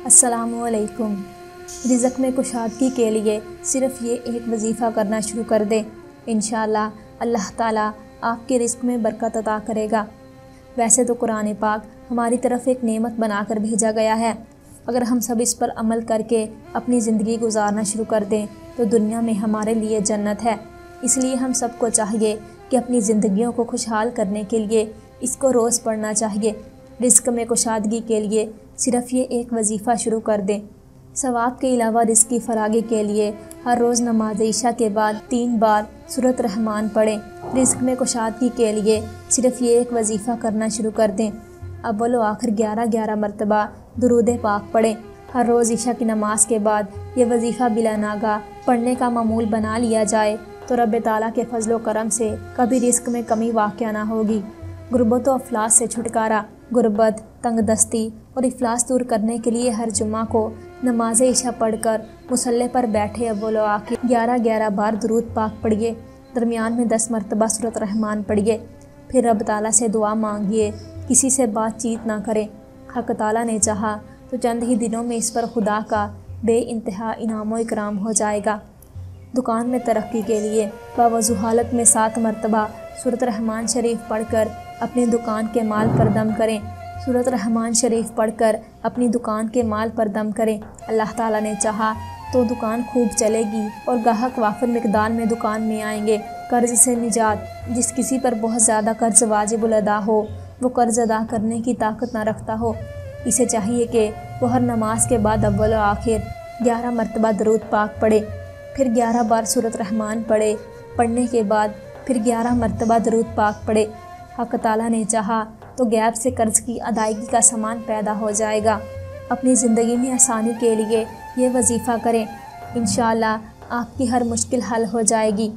السلام علیکم۔ رزق میں کشادگی کے لیے صرف یہ ایک وظیفہ کرنا شروع کر دیں، انشاءاللہ اللہ تعالیٰ آپ کے رزق میں برکت عطا کرے گا۔ ویسے تو قرآن پاک ہماری طرف ایک نعمت بنا کر بھیجا گیا ہے، اگر ہم سب اس پر عمل کر کے اپنی زندگی گزارنا شروع کر دیں تو دنیا میں ہمارے لیے جنت ہے۔ اس لیے ہم سب کو چاہیے کہ اپنی زندگیوں کو خوشحال کرنے کے لیے اس کو روز پڑھنا چاہیے۔ رزق میں کشادگی کے لیے صرف یہ ایک وظیفہ شروع کر دیں۔ ثواب کے علاوہ رزق کی فراگی کے لیے ہر روز نماز عشاء کے بعد 3 بار سورۃ رحمان پڑھیں۔ رزق میں کشادگی کے لیے صرف یہ ایک وظیفہ کرنا شروع کر دیں۔ اول و آخر 11 مرتبہ درود پاک پڑھیں۔ ہر روز عشاء کی نماز کے بعد یہ وظیفہ بلا ناگہ پڑھنے کا معمول بنا لیا جائے تو رب تعالیٰ کے فضل و کرم سے کبھی رزق میں کمی واقع نہ ہوگی۔ غربت و افلاس سے چھٹکارا۔ غربت، تنگ دستی اور افلاس دور کرنے کے لیے ہر جمعہ کو نماز عشاء پڑھ کر مصلی پر بیٹھے اول و آخر 11 بار درود پاک پڑھیے، درمیان میں 10 مرتبہ سورۃ رحمان پڑھیے، پھر رب تعالیٰ سے دعا مانگیے، کسی سے بات چیت نہ کریں۔ حق تعالیٰ نے چاہا تو چند ہی دنوں میں اس پر خدا کا بے انتہا انعام و اکرام ہو جائے گا۔ دکان میں ترقی کے لیے باوضو حالت میں 7 مرتبہ سورۃ رحمان شریف پڑھ کر اپنی دکان کے مال پر دم کریں۔ سورۃ رحمان شریف پڑھ کر اپنی دکان کے مال پر دم کریں، اللہ تعالیٰ نے چاہا تو دکان خوب چلے گی اور گاہک وافر مقدار میں دکان میں آئیں گے۔ قرض سے نجات۔ جس کسی پر بہت زیادہ قرض واجب الادا ہو، وہ قرض ادا کرنے کی طاقت نہ رکھتا ہو، اسے چاہیے کہ وہ ہر نماز کے بعد اول و آخر 11 مرتبہ درود پاک پڑھے، پھر 11 بار سورۃ رحمان پڑھے، پڑھنے کے بعد پھر 11 مرتبہ درود پاک پڑھے۔ حق تعالیٰ نے چاہا تو غیب سے قرض کی ادائیگی کا سامان پیدا ہو جائے گا۔ اپنی زندگی میں آسانی کے لیے یہ وظیفہ کریں، انشاءاللہ آپ کی ہر مشکل حل ہو جائے گی۔